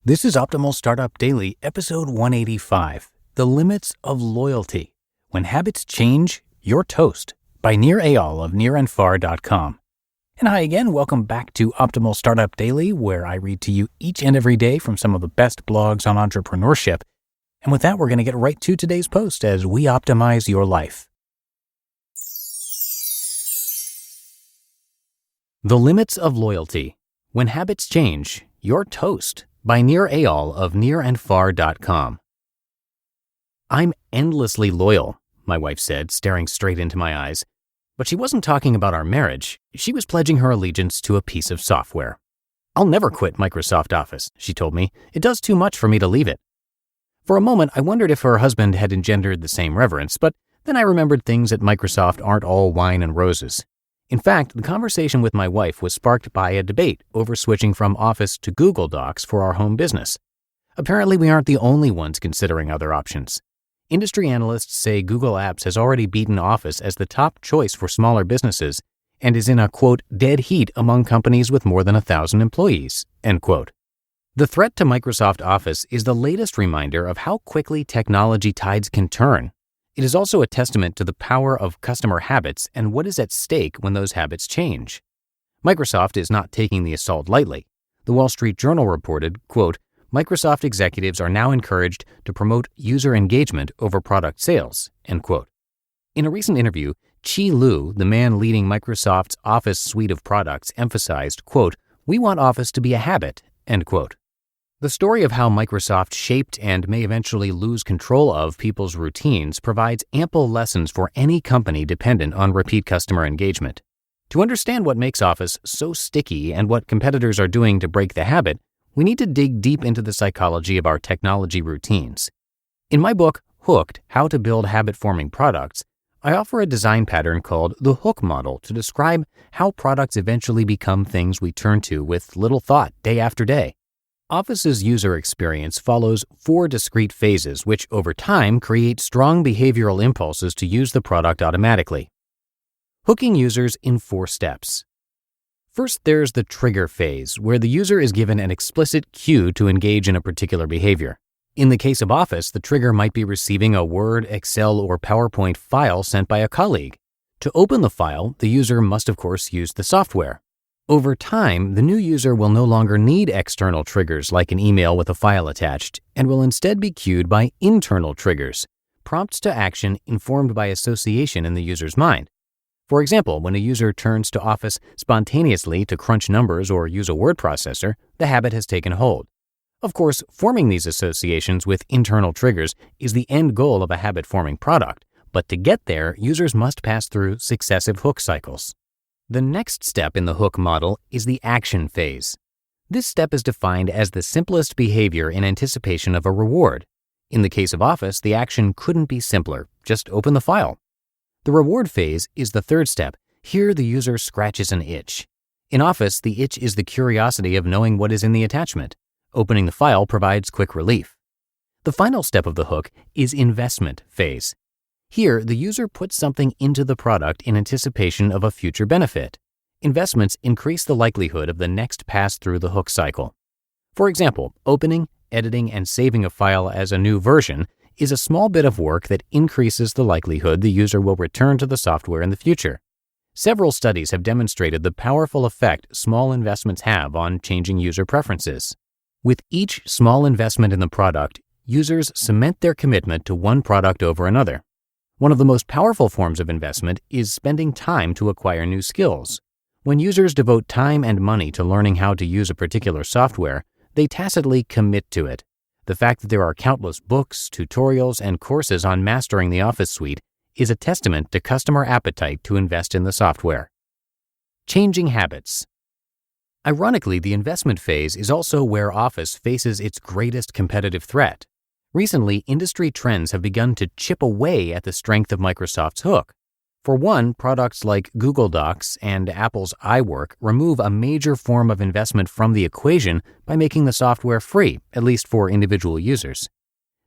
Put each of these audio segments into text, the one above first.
This is Optimal Startup Daily, episode 185, The Limits of Loyalty. When Habits Change, You're Toast, by Nir Eyal of nirandfar.com. And hi again, welcome back to Optimal Startup Daily, where I read to you each and every day from some of the best blogs on entrepreneurship. And with that, we're going to get right to today's post as we optimize your life. The Limits of Loyalty. When Habits Change, You're Toast, by Nir Eyal of nirandfar.com. I'm endlessly loyal, my wife said, staring straight into my eyes. But she wasn't talking about our marriage. She was pledging her allegiance to a piece of software. I'll never quit Microsoft Office, she told me. It does too much for me to leave it. For a moment, I wondered if her husband had engendered the same reverence, but then I remembered things at Microsoft aren't all wine and roses. In fact, the conversation with my wife was sparked by a debate over switching from Office to Google Docs for our home business. Apparently, we aren't the only ones considering other options. Industry analysts say Google Apps has already beaten Office as the top choice for smaller businesses and is in a, quote, dead heat among companies with more than 1,000 employees, end quote. The threat to Microsoft Office is the latest reminder of how quickly technology tides can turn. It is also a testament to the power of customer habits and what is at stake when those habits change. Microsoft is not taking the assault lightly. The Wall Street Journal reported, quote, Microsoft executives are now encouraged to promote user engagement over product sales, end quote. In a recent interview, Chi Lu, the man leading Microsoft's Office suite of products, emphasized, quote, we want Office to be a habit, end quote. The story of how Microsoft shaped and may eventually lose control of people's routines provides ample lessons for any company dependent on repeat customer engagement. To understand what makes Office so sticky and what competitors are doing to break the habit, we need to dig deep into the psychology of our technology routines. In my book, Hooked: How to Build Habit-Forming Products, I offer a design pattern called the hook model to describe how products eventually become things we turn to with little thought day after day. Office's user experience follows 4 discrete phases which, over time, create strong behavioral impulses to use the product automatically. Hooking users in 4 steps. First, there's the trigger phase, where the user is given an explicit cue to engage in a particular behavior. In the case of Office, the trigger might be receiving a Word, Excel, or PowerPoint file sent by a colleague. To open the file, the user must, of course, use the software. Over time, the new user will no longer need external triggers like an email with a file attached, and will instead be cued by internal triggers, prompts to action informed by association in the user's mind. For example, when a user turns to Office spontaneously to crunch numbers or use a word processor, the habit has taken hold. Of course, forming these associations with internal triggers is the end goal of a habit-forming product, but to get there, users must pass through successive hook cycles. The next step in the hook model is the action phase. This step is defined as the simplest behavior in anticipation of a reward. In the case of Office, the action couldn't be simpler. Just open the file. The reward phase is the third step. Here, the user scratches an itch. In Office, the itch is the curiosity of knowing what is in the attachment. Opening the file provides quick relief. The final step of the hook is investment phase. Here, the user puts something into the product in anticipation of a future benefit. Investments increase the likelihood of the next pass through the hook cycle. For example, opening, editing, and saving a file as a new version is a small bit of work that increases the likelihood the user will return to the software in the future. Several studies have demonstrated the powerful effect small investments have on changing user preferences. With each small investment in the product, users cement their commitment to one product over another. One of the most powerful forms of investment is spending time to acquire new skills. When users devote time and money to learning how to use a particular software, they tacitly commit to it. The fact that there are countless books, tutorials, and courses on mastering the Office suite is a testament to customer appetite to invest in the software. Changing habits. Ironically, the investment phase is also where Office faces its greatest competitive threat. Recently, industry trends have begun to chip away at the strength of Microsoft's hook. For one, products like Google Docs and Apple's iWork remove a major form of investment from the equation by making the software free, at least for individual users.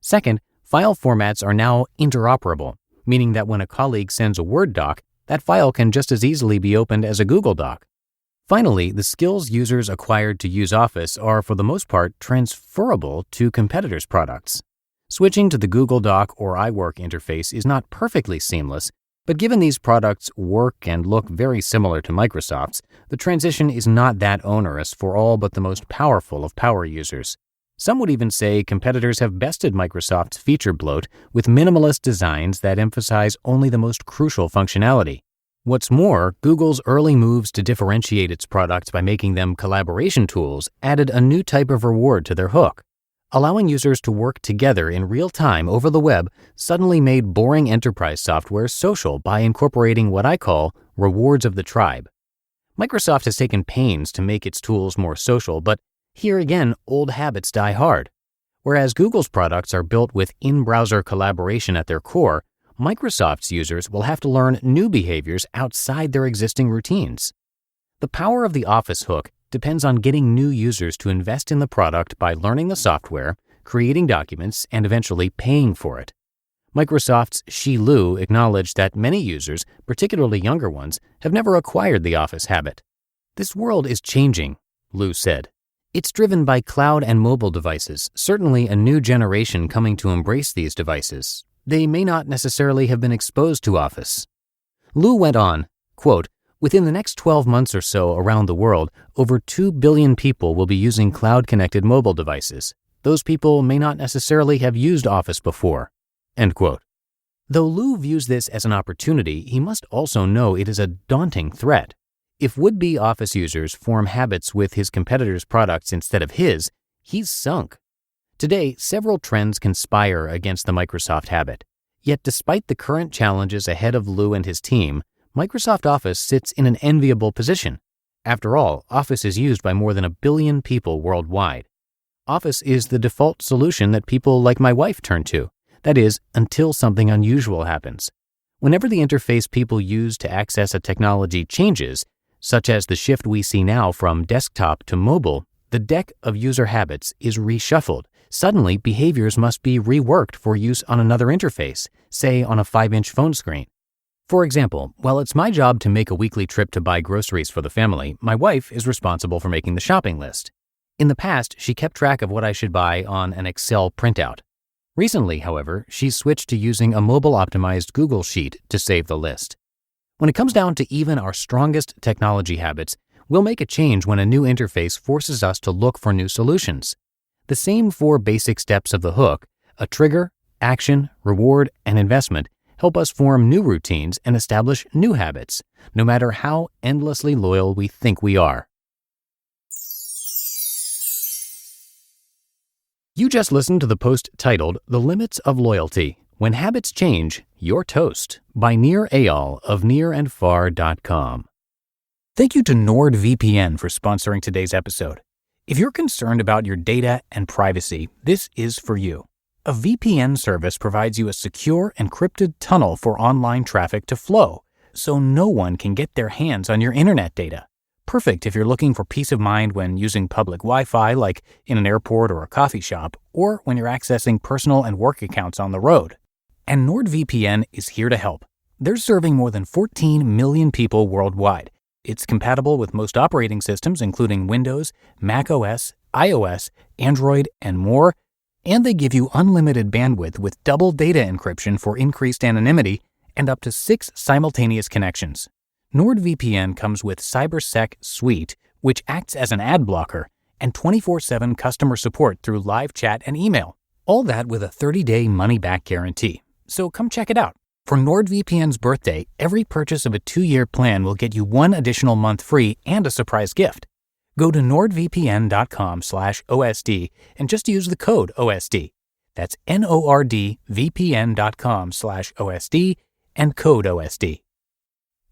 Second, file formats are now interoperable, meaning that when a colleague sends a Word doc, that file can just as easily be opened as a Google Doc. Finally, the skills users acquired to use Office are, for the most part, transferable to competitors' products. Switching to the Google Doc or iWork interface is not perfectly seamless, but given these products work and look very similar to Microsoft's, the transition is not that onerous for all but the most powerful of power users. Some would even say competitors have bested Microsoft's feature bloat with minimalist designs that emphasize only the most crucial functionality. What's more, Google's early moves to differentiate its products by making them collaboration tools added a new type of reward to their hook. Allowing users to work together in real time over the web suddenly made boring enterprise software social by incorporating what I call rewards of the tribe. Microsoft has taken pains to make its tools more social, but here again, old habits die hard. Whereas Google's products are built with in-browser collaboration at their core, Microsoft's users will have to learn new behaviors outside their existing routines. The power of the Office hook depends on getting new users to invest in the product by learning the software, creating documents, and eventually paying for it. Microsoft's Shi Lu acknowledged that many users, particularly younger ones, have never acquired the Office habit. "This world is changing," Lu said. "It's driven by cloud and mobile devices, certainly a new generation coming to embrace these devices. They may not necessarily have been exposed to Office." Lu went on, quote, "Within the next 12 months or so around the world, over 2 billion people will be using cloud-connected mobile devices. Those people may not necessarily have used Office before." End quote. Though Lu views this as an opportunity, he must also know it is a daunting threat. If would-be Office users form habits with his competitors' products instead of his, he's sunk. Today, several trends conspire against the Microsoft habit. Yet despite the current challenges ahead of Lu and his team, Microsoft Office sits in an enviable position. After all, Office is used by more than 1 billion people worldwide. Office is the default solution that people like my wife turn to. That is, until something unusual happens. Whenever the interface people use to access a technology changes, such as the shift we see now from desktop to mobile, the deck of user habits is reshuffled. Suddenly, behaviors must be reworked for use on another interface, say on a 5-inch phone screen. For example, while it's my job to make a weekly trip to buy groceries for the family, my wife is responsible for making the shopping list. In the past, she kept track of what I should buy on an Excel printout. Recently, however, she's switched to using a mobile-optimized Google Sheet to save the list. When it comes down to even our strongest technology habits, we'll make a change when a new interface forces us to look for new solutions. The same 4 basic steps of the hook, a trigger, action, reward, and investment, help us form new routines and establish new habits, no matter how endlessly loyal we think we are. You just listened to the post titled "The Limits of Loyalty: When Habits Change, You're Toast" by Nir Eyal of nirandfar.com. Thank you to NordVPN for sponsoring today's episode. If you're concerned about your data and privacy, this is for you. A VPN service provides you a secure, encrypted tunnel for online traffic to flow, so no one can get their hands on your internet data. Perfect if you're looking for peace of mind when using public Wi-Fi like in an airport or a coffee shop, or when you're accessing personal and work accounts on the road. And NordVPN is here to help. They're serving more than 14 million people worldwide. It's compatible with most operating systems, including Windows, Mac OS, iOS, Android, and more. And they give you unlimited bandwidth with double data encryption for increased anonymity and up to 6 simultaneous connections. NordVPN comes with CyberSec Suite, which acts as an ad blocker, and 24/7 customer support through live chat and email. All that with a 30-day money-back guarantee. So come check it out. For NordVPN's birthday, every purchase of a 2-year plan will get you 1 additional month free and a surprise gift. Go to nordvpn.com/OSD and just use the code OSD. That's nordvpn.com/OSD and code OSD.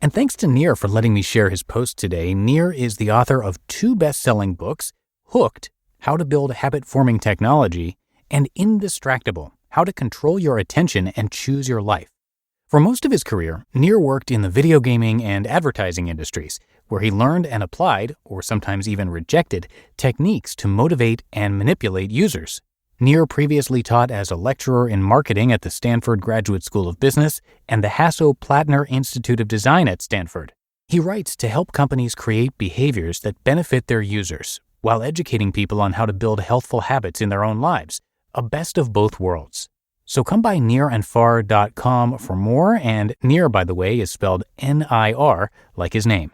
And thanks to Nir for letting me share his post today. Nir is the author of 2 best-selling books, Hooked, How to Build Habit-Forming Technology, and Indistractable, How to Control Your Attention and Choose Your Life. For most of his career, Nir worked in the video gaming and advertising industries, where he learned and applied, or sometimes even rejected, techniques to motivate and manipulate users. Nir previously taught as a lecturer in marketing at the Stanford Graduate School of Business and the Hasso-Plattner Institute of Design at Stanford. He writes to help companies create behaviors that benefit their users while educating people on how to build healthful habits in their own lives, a best of both worlds. So come by nirandfar.com for more, and Nir, by the way, is spelled N-I-R, like his name.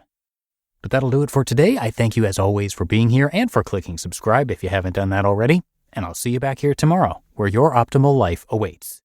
But that'll do it for today. I thank you as always for being here and for clicking subscribe if you haven't done that already, and I'll see you back here tomorrow, where your optimal life awaits.